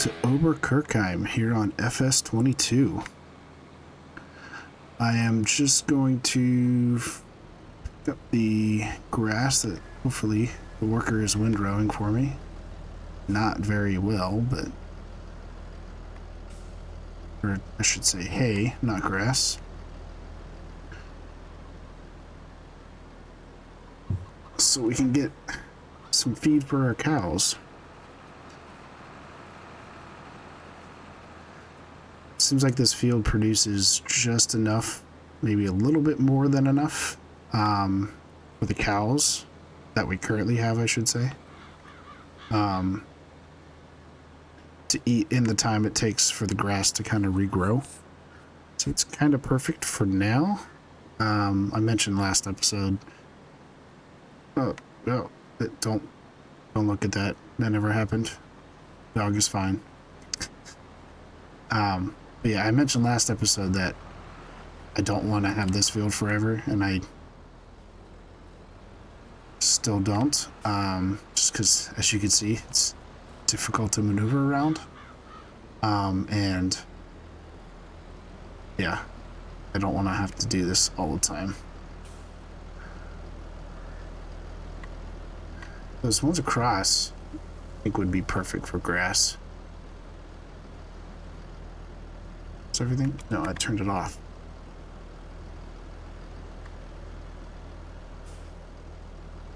to Oberkirchheim here on FS22. I am just going to pick up the grass that hopefully the worker is windrowing for me. Not very well, but... or I should say hay, not grass. So we can get some feed for our cows. Seems like this field produces just enough, maybe a little bit more than enough, for the cows that we currently have, I should say, to eat in the time it takes for the grass to kind of regrow. So it's kind of perfect for now. I mentioned last episode. Oh, don't look at that. That never happened. Dog is fine. But yeah, I mentioned last episode that I don't want to have this field forever, and I still don't. Just because, as you can see, it's difficult to maneuver around. And yeah, I don't want to have to do this all the time. Those ones across, I think, would be perfect for grass. Is everything? No, I turned it off.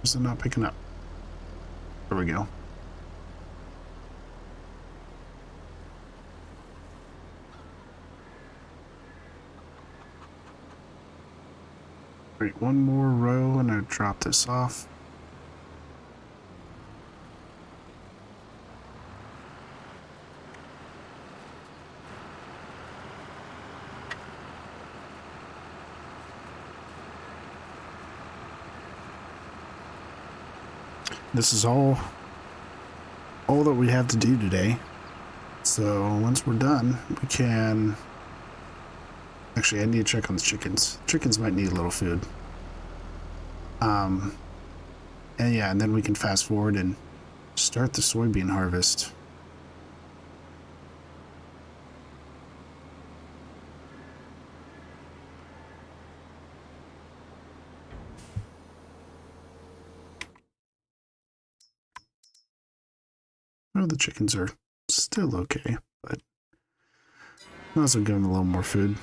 Is it not picking up? There we go. Right, one more row and I drop this off. This is all that we have to do today. So once we're done, we can... Actually, I need to check on the chickens. Chickens might need a little food. And yeah, and then we can fast forward and start the soybean harvest. Oh, the chickens are still okay, but might as well give them a little more food.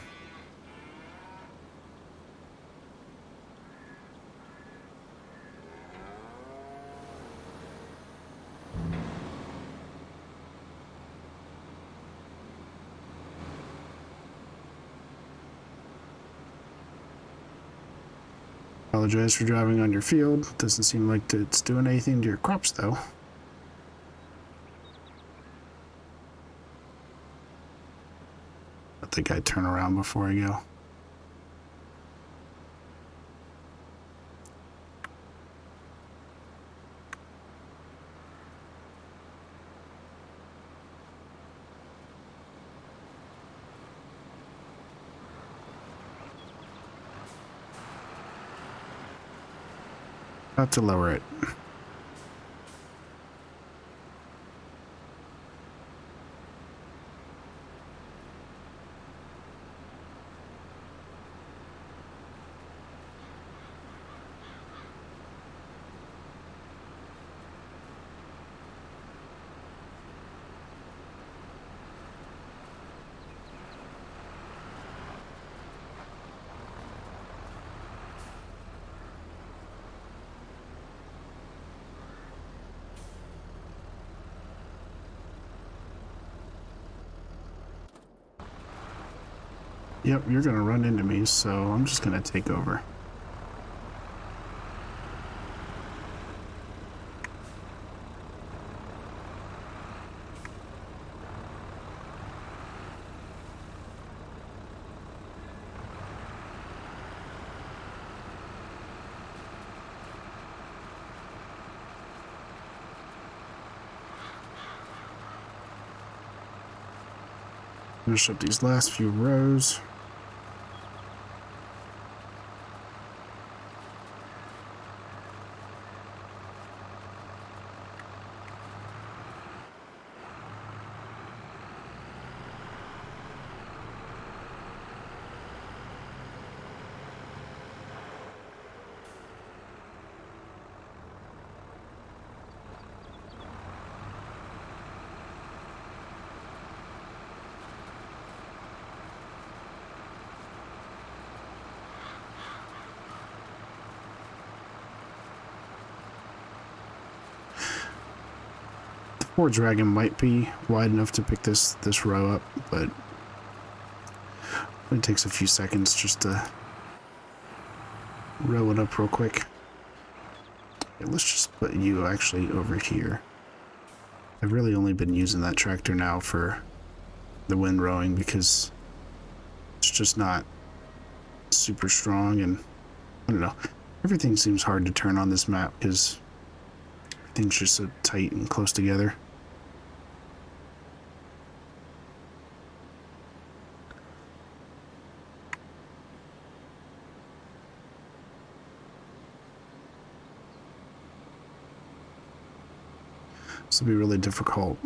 Apologize for driving on your field. Doesn't seem like it's doing anything to your crops, though. I think I'd turn around before I go. About to lower it. Yep, you're gonna run into me, so I'm just gonna take over. Finish up these last few rows. Poor dragon might be wide enough to pick this row up, but it takes a few seconds just to row it up real quick. Okay, let's just put you actually over here. I've really only been using that tractor now for the wind rowing because it's just not super strong, and I don't know. Everything seems hard to turn on this map because everything's just so tight and close together. This would be really difficult.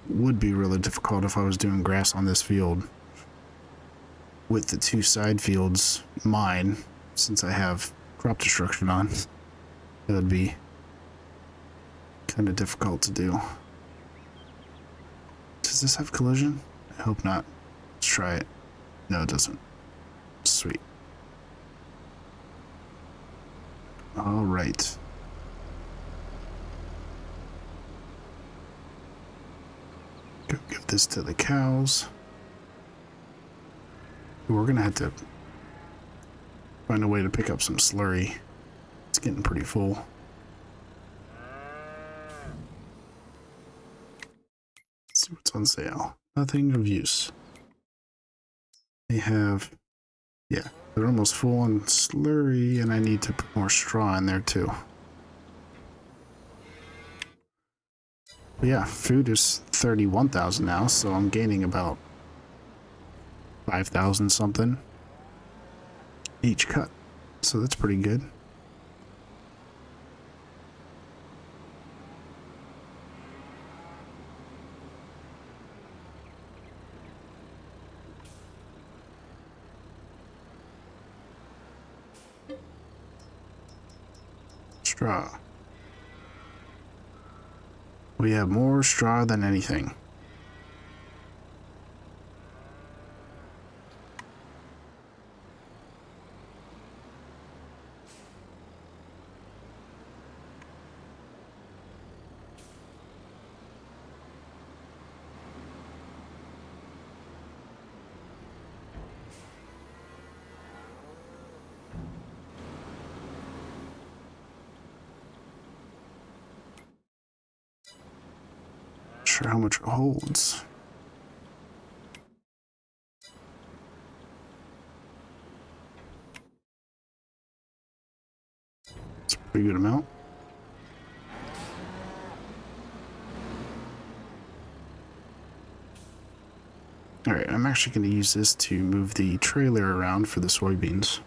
Would be really difficult if I was doing grass on this field. With the two side fields mine, since I have crop destruction on, it would be kind of difficult to do. Does this have collision? I hope not. Let's try it. No, it doesn't. Sweet. All right. Go give this to the cows. We're gonna have to find a way to pick up some slurry. It's getting pretty full. Let's see what's on sale. Nothing of use. They have, yeah, they're almost full on slurry, and I need to put more straw in there too. But yeah, food is 31,000 now, so I'm gaining about 5,000 something each cut. So that's pretty good. Straw. We have more straw than anything. Not sure how much it holds. It's a pretty good amount. Alright, I'm actually going to use this to move the trailer around for the soybeans.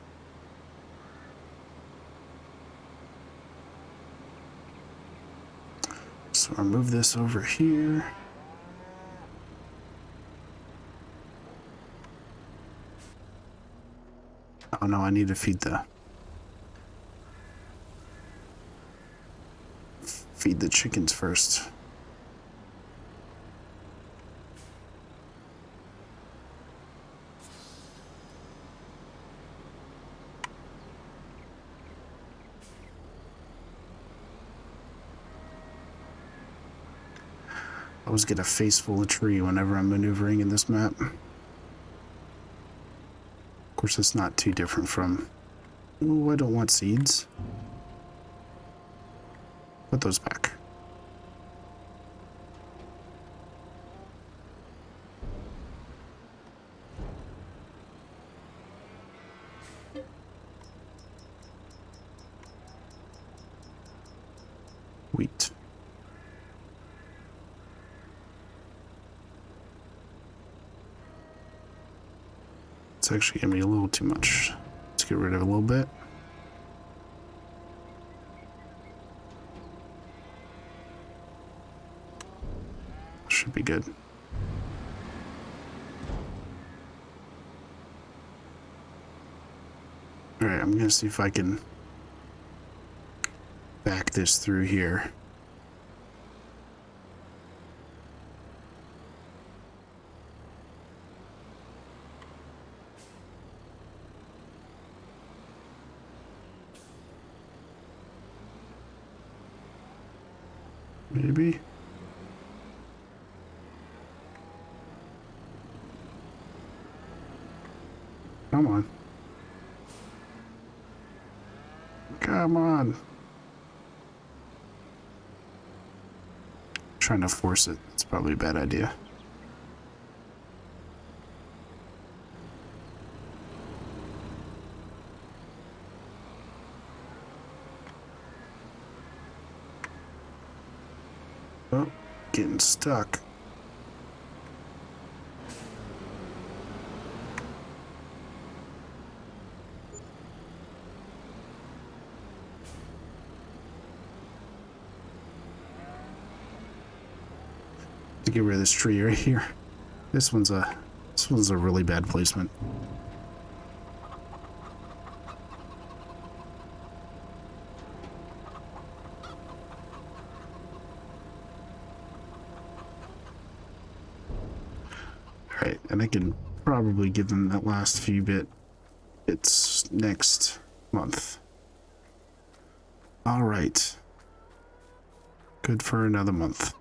So I'll move this over here. Oh no, I need to feed the chickens first. I always get a face full of tree whenever I'm maneuvering in this map. Of course, it's not too different from... Oh, I don't want seeds. Put those back. Wheat. It's actually gonna be a little too much. Let's get rid of a little bit. Should be good. Alright, I'm gonna see if I can back this through here. Maybe. Come on. Come on. Trying to force it. It's probably a bad idea. Oh, getting stuck. To get rid of this tree right here. This one's a really bad placement. Alright, and I can probably give them that last few bits next month. Alright. Good for another month.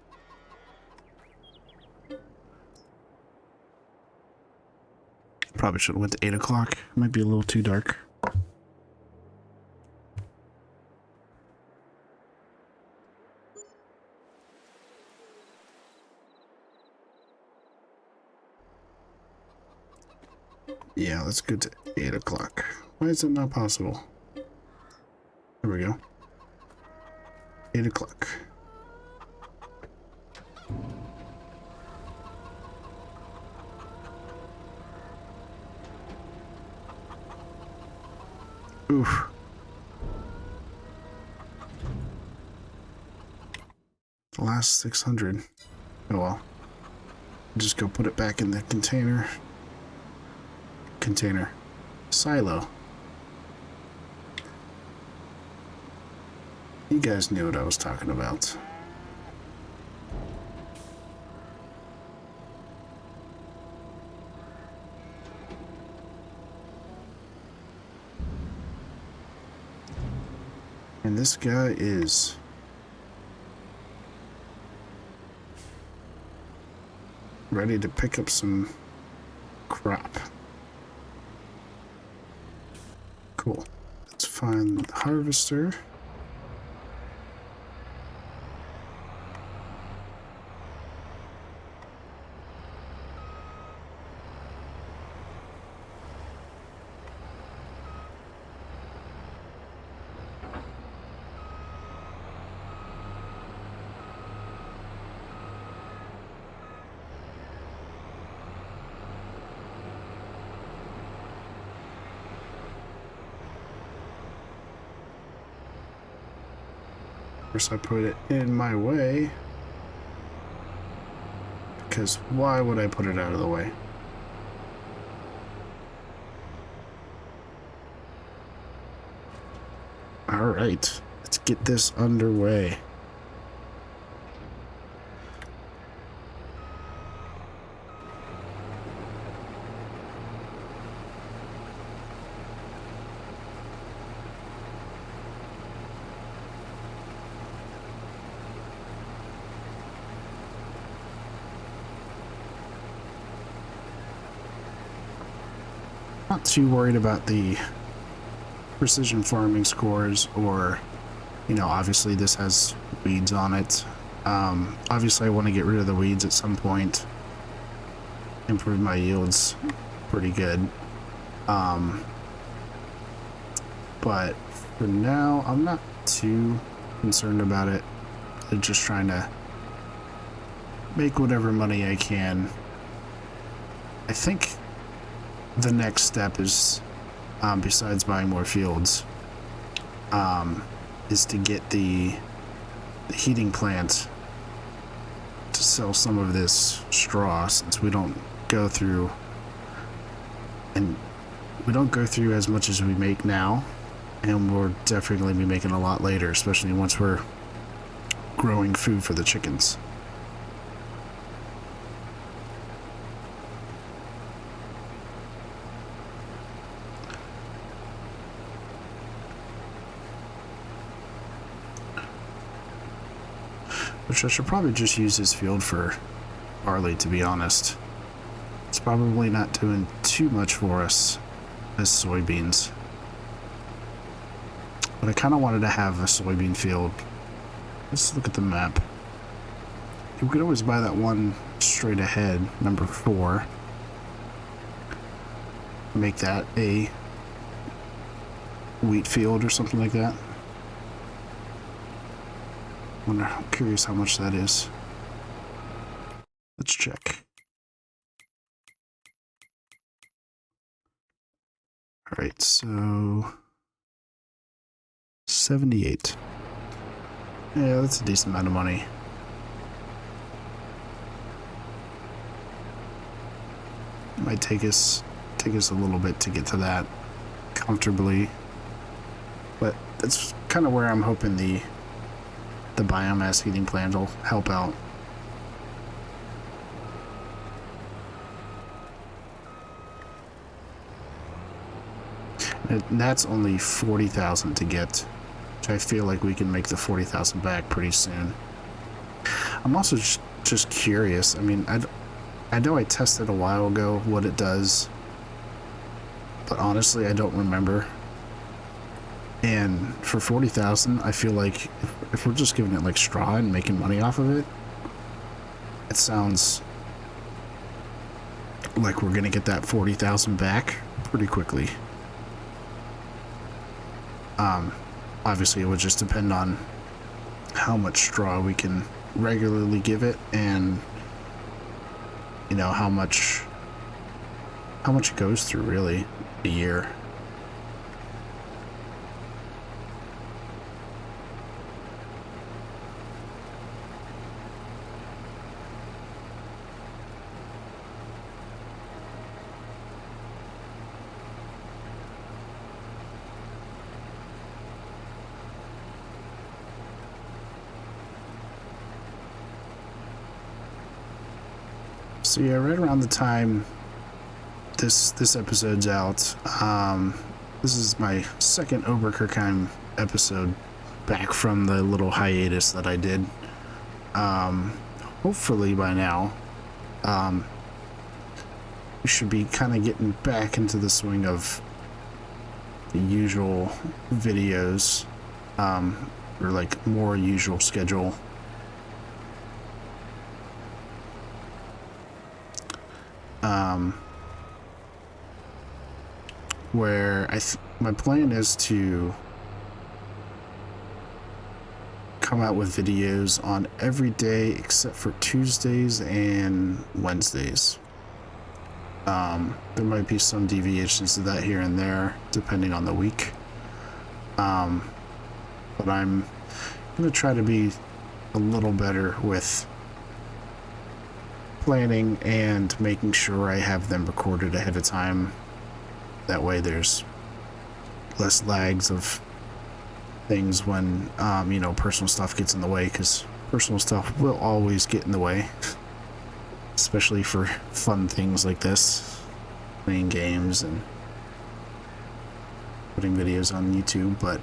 Probably should have went to 8 o'clock. Might be a little too dark. Yeah, let's go to 8 o'clock. Why is it not possible? There we go. 8 o'clock. Oof. The last 600. Oh well. Just go put it back in the container. Silo. You guys knew what I was talking about. And this guy is ready to pick up some crop. Cool. Let's find the harvester. Of course, I put it in my way. Because why would I put it out of the way? Alright, let's get this underway. Not too worried about the precision farming scores, or, you know, obviously this has weeds on it. Obviously I want to get rid of the weeds at some point, improve my yields pretty good. But for now, I'm not too concerned about it. I'm just trying to make whatever money I can. I think the next step is, besides buying more fields, is to get the heating plant to sell some of this straw, since we don't go through as much as we make now, and we'll definitely be making a lot later, especially once we're growing food for the chickens. Which I should probably just use this field for barley, to be honest. It's probably not doing too much for us as soybeans. But I kind of wanted to have a soybean field. Let's look at the map. You could always buy that one straight ahead, number 4. Make that a wheat field or something like that. I'm curious how much that is. Let's check. All right, so 78. Yeah, that's a decent amount of money. Might take us a little bit to get to that comfortably, but that's kind of where I'm hoping the biomass heating plant will help out. And that's only 40,000 to get, which I feel like we can make the 40,000 back pretty soon. I'm also just curious. I mean, I know I tested a while ago what it does, but honestly, I don't remember. And for 40,000, I feel like if we're just giving it like straw and making money off of it, it sounds like we're gonna get that 40,000 back pretty quickly. Obviously, it would just depend on how much straw we can regularly give it, and you know how much it goes through really a year. So yeah, right around the time this episode's out, this is my second Oberkirchheim episode back from the little hiatus that I did. Hopefully by now, we should be kind of getting back into the swing of the usual videos, or like more usual schedule. Where my plan is to come out with videos on every day except for Tuesdays and Wednesdays. There might be some deviations to that here and there depending on the week, but I'm gonna try to be a little better with planning and making sure I have them recorded ahead of time. That way there's less lags of things when you know, personal stuff gets in the way, because personal stuff will always get in the way, especially for fun things like this, playing games and putting videos on YouTube. But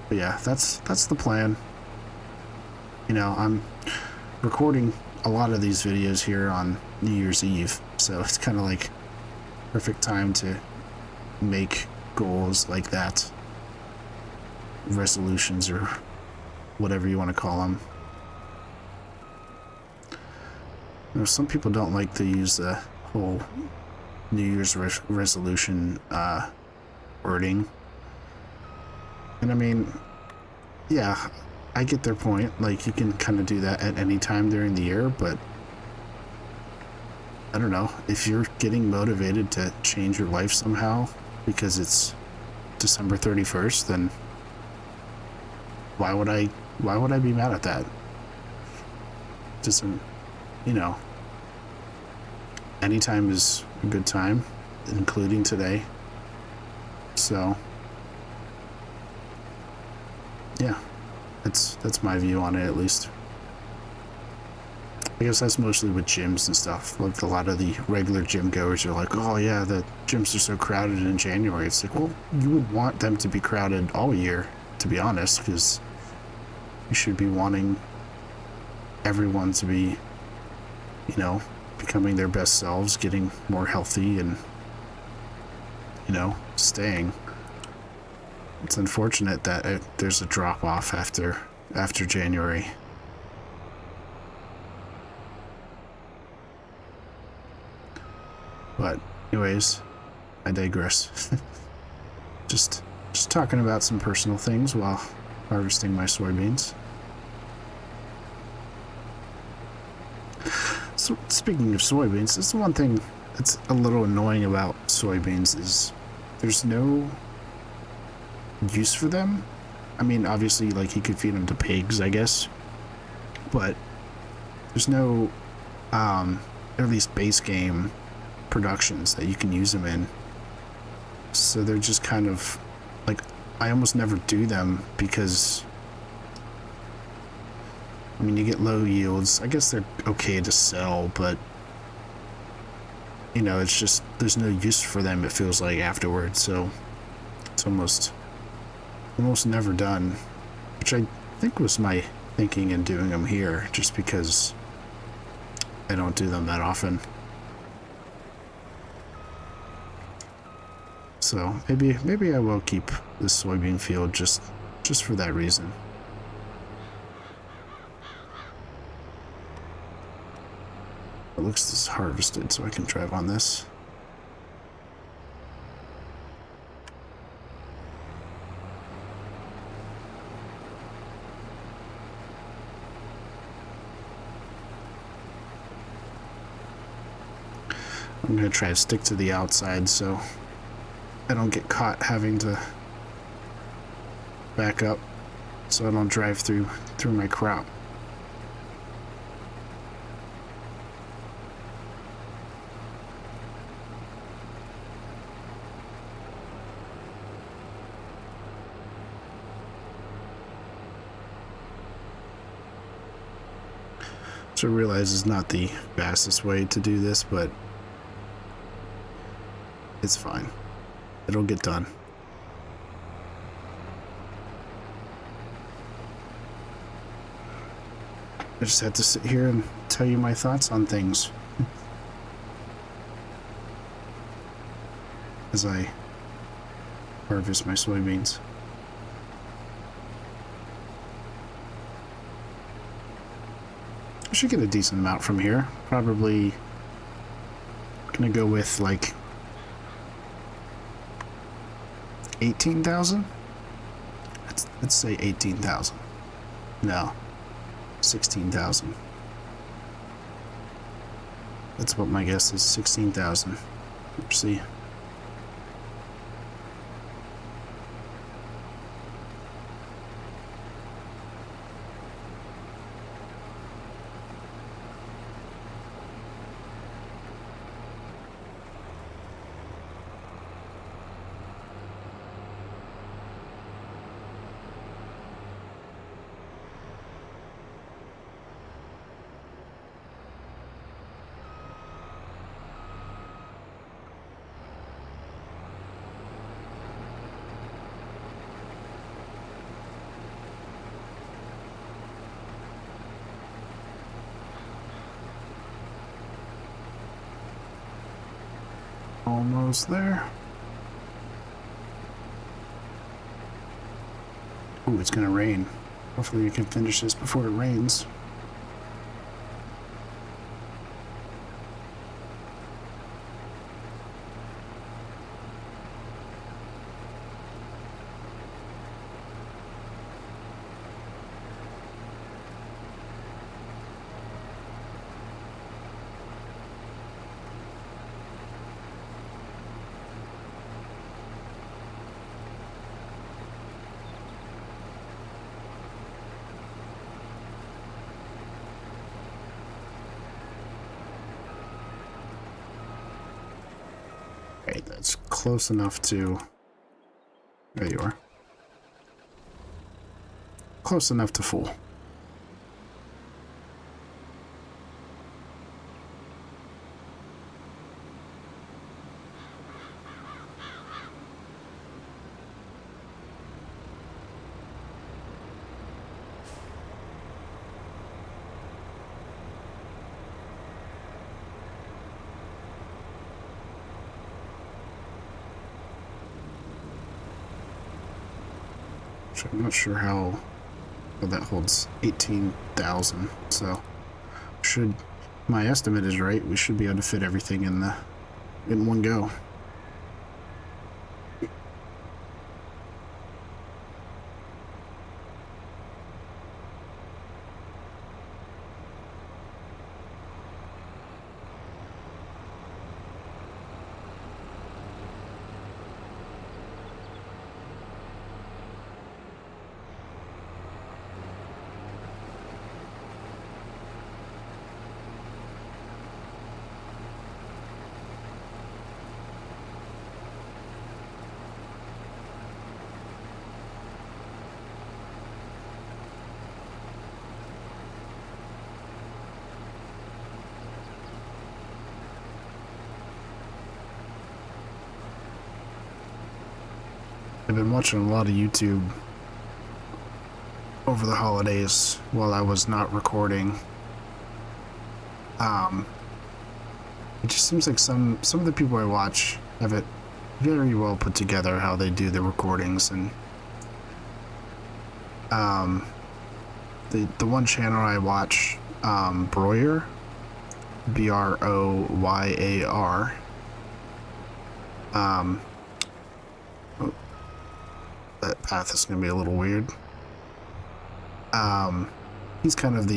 yeah, that's the plan. You know, I'm recording a lot of these videos here on New Year's Eve, so it's kind of like perfect time to make goals like that, resolutions or whatever you want to call them. You know, some people don't like to use the whole New Year's resolution wording, and I mean, yeah, I get their point. Like, you can kind of do that at any time during the year, but I don't know, if you're getting motivated to change your life somehow because it's December 31st, then why would I be mad at that? Doesn't, you know, any time is a good time, including today. So yeah, that's my view on it, at least. I guess that's mostly with gyms and stuff. Like, a lot of the regular gym goers are like, oh yeah, the gyms are so crowded in January. It's like, well, you would want them to be crowded all year, to be honest, because you should be wanting everyone to be, you know, becoming their best selves, getting more healthy, and staying. It's unfortunate that there's a drop off after January. But anyways, I digress. just talking about some personal things while harvesting my soybeans. So speaking of soybeans, this is one thing that's a little annoying about soybeans is there's no use for them. I mean, obviously, like, you could feed them to pigs, I guess, but there's no at least base game productions that you can use them in. So they're just kind of like, I almost never do them because, I mean, you get low yields. I guess they're okay to sell, but it's just there's no use for them, it feels like, afterwards. So it's almost never done, which I think was my thinking in doing them here, just because I don't do them that often. So maybe I will keep this soybean field just for that reason. It looks this harvested, so I can drive on this. I'm gonna try to stick to the outside so I don't get caught having to back up, so I don't drive through my crop. So I realize it's not the fastest way to do this, but it's fine. It'll get done. I just had to sit here and tell you my thoughts on things as I harvest my soybeans. I should get a decent amount from here. Probably gonna go with like 18,000? Let's say 18,000. No, 16,000. That's what my guess is, 16,000. Let's see. Almost there. Ooh, it's gonna rain. Hopefully you can finish this before it rains. Okay, that's close enough to... There you are. Close enough to full. which I'm not sure how that holds 18,000. So should my estimate is right, we should be able to fit everything in one go. I've been watching a lot of YouTube over the holidays while I was not recording. It just seems like some of the people I watch have it very well put together how they do the recordings, and the one channel I watch, Broyer, Broyar. That path is going to be a little weird. He's kind of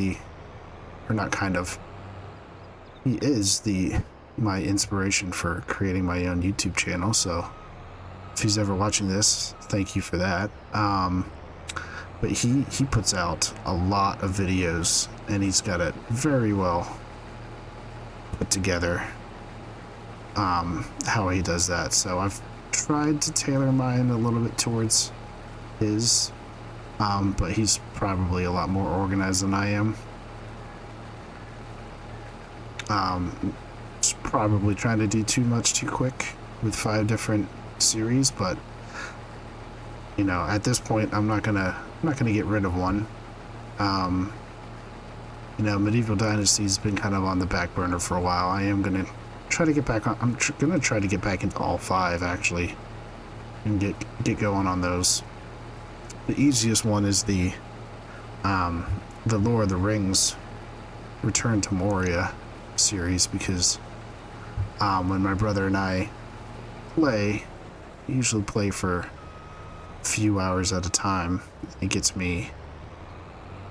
he is my inspiration for creating my own YouTube channel, so if he's ever watching this, thank you for that. But he puts out a lot of videos, and he's got it very well put together, how he does that. So I've tried to tailor mine a little bit towards his, but he's probably a lot more organized than I am. Just probably trying to do too much too quick with 5 different series, but you know, at this point, I'm not gonna get rid of one. You know, Medieval Dynasty's been kind of on the back burner for a while. I am gonna try to get back on. I'm gonna try to get back into all 5 actually, and get going on those. The easiest one is the Lord of the Rings Return to Moria series, because when my brother and I play, we usually play for a few hours at a time. It gets me,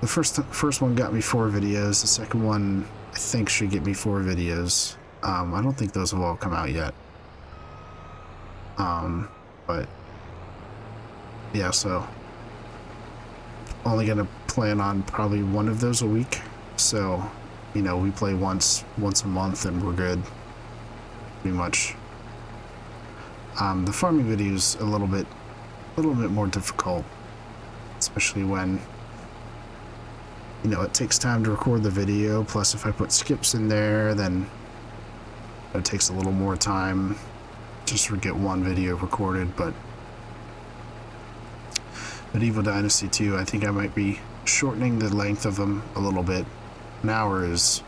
the first one got me 4 videos, the second one I think should get me 4 videos. I don't think those have all come out yet, but yeah, so only gonna plan on probably one of those a week. So, you know, we play once a month and we're good, pretty much. The farming video is a little bit more difficult, especially when, you know, it takes time to record the video, plus if I put skips in there, then it takes a little more time just to get one video recorded. But Medieval Dynasty 2, I think I might be shortening the length of them a little bit. An hour is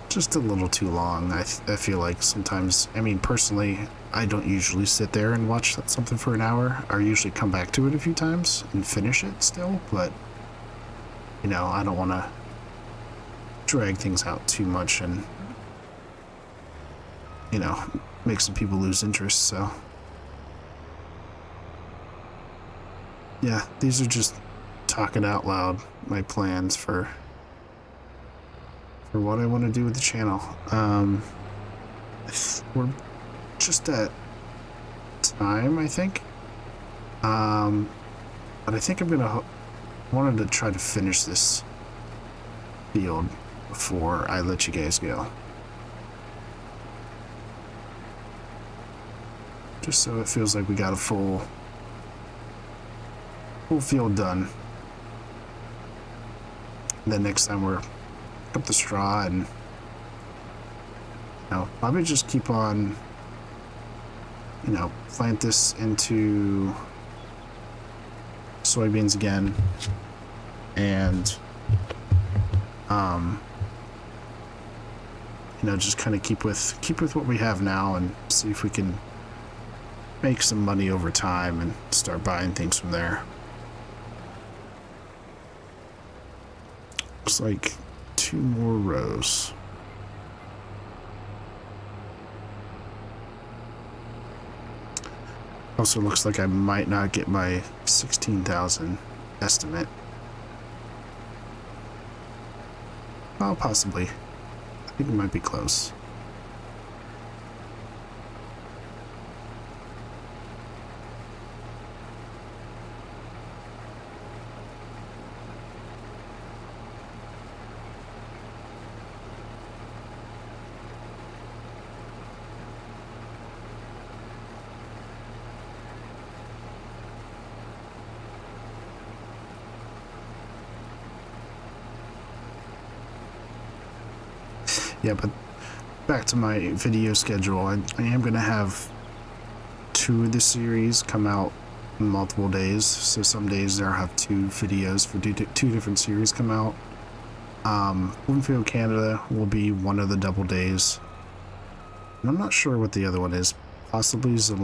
just a little too long. I feel like sometimes, I mean, personally, I don't usually sit there and watch something for an hour. I usually come back to it a few times and finish it still, but, you know, I don't want to drag things out too much and, you know, make some people lose interest. So yeah, these are just talking out loud, my plans for what I want to do with the channel. We're just at time, I think. But I think I'm gonna wanted to try to finish this field before I let you guys go, just so it feels like we got a full field done. And then next time we're up the straw, and, you know, probably just keep on, you know, plant this into soybeans again, and you know, just kind of keep with what we have now, and see if we can make some money over time and start buying things from there. Looks like 2 more rows. Also looks like I might not get my 16,000 estimate. Oh, possibly. I think it might be close. Yeah, but back to my video schedule. I am going to have 2 of the series come out in multiple days. So some days I'll have 2 videos for 2 different series come out. Bloomfield, Canada will be one of the double days. And I'm not sure what the other one is. Possibly Sri.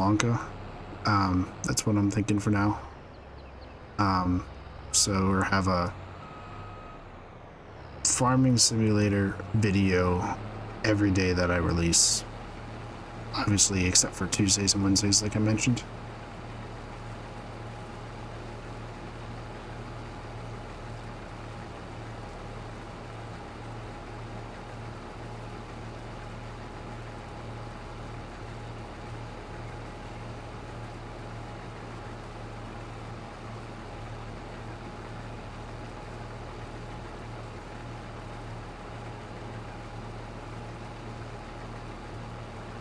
That's what I'm thinking for now. So we'll have a farming simulator video every day that I release, obviously except for Tuesdays and Wednesdays like I mentioned.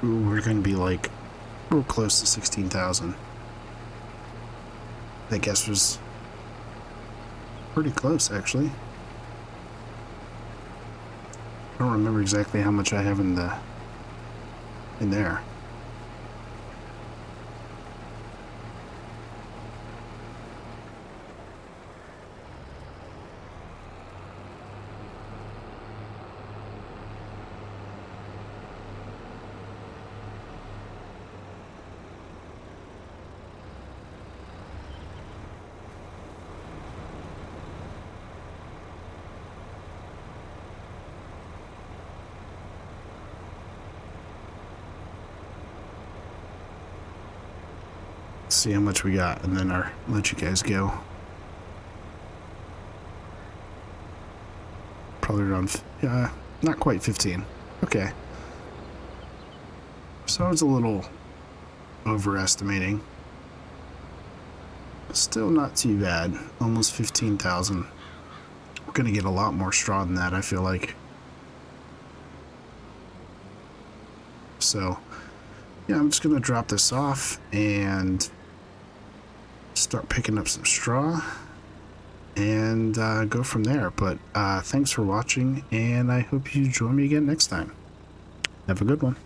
Ooh, we're gonna be like real close to 16,000. I guess was pretty close actually. I don't remember exactly how much I have in there. See how much we got, and then I'll let you guys go. Probably around, not quite 15. Okay. So I was a little overestimating. Still not too bad. Almost 15,000. We're gonna get a lot more straw than that, I feel like. So, yeah, I'm just gonna drop this off and start picking up some straw and go from there. But thanks for watching, and I hope you join me again next time. Have a good one.